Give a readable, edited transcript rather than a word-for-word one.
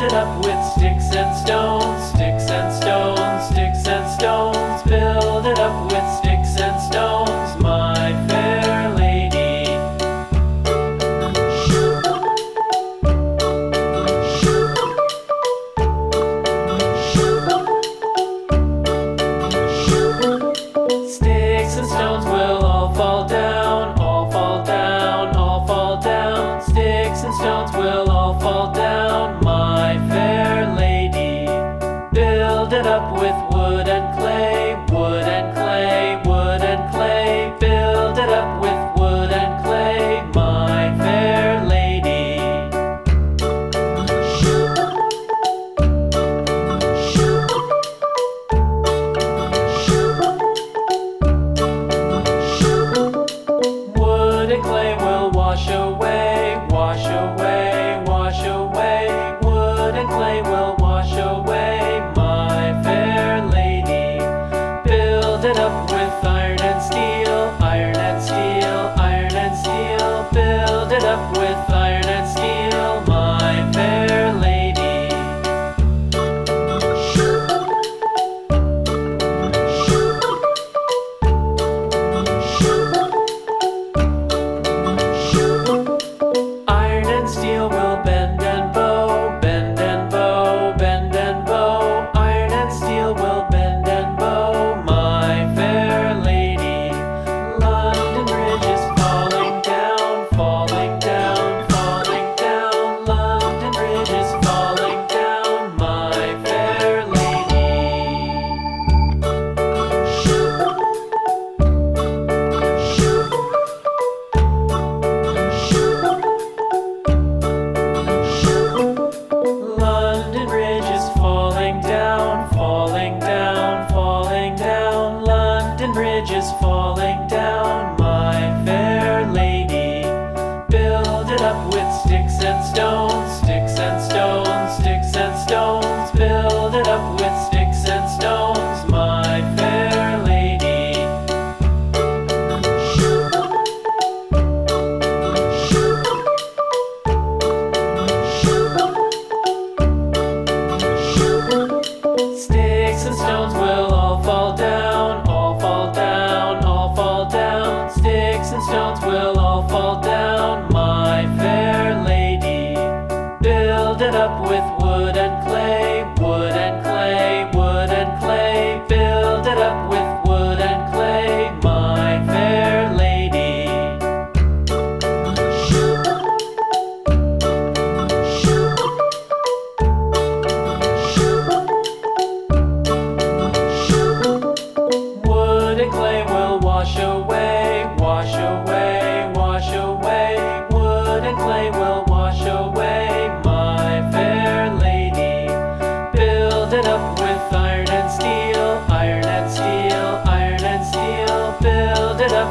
it up with sticks and stones, sticks and stones, sticks and stones. Build it up with sticks and stones, my fair lady. Sticks and stones will all fall down, all fall down, all fall down. Sticks and stones will all fall down, my fair lady. Build it up with wood and clay, wood and clay, wood and clay. Build it up with wood and clay, my fair lady. Wood and clay will wash away, wash away, wash away. Wood and clay will wash away, my fair lady. Build it up with iron and steel, iron and steel, iron and steel. Build it up with iron and steel, my fair lady. Iron and steel will bend and bow, bend and bow, bend and bow. Iron and steel will bend and bow, my fair lady. London Bridge is falling down, falling down, falling down. London Bridge is falling down, my fair lady. London Bridge is falling down, falling down, falling down. London Bridge is falling down, my fair lady. Build it up with sticks and stones, sticks and stones, sticks and stones. Build it up with sticks and stones, my fair lady. Sticks and stones will all fall down, all fall down, all fall down. Sticks and stones will all fall down, my fair lady. Build it up with wood and clay, wood and clay, wood and clay. Build it up with wood and clay, my fair lady. Wood and clay will wash away, wash away, wash away. Wood and clay will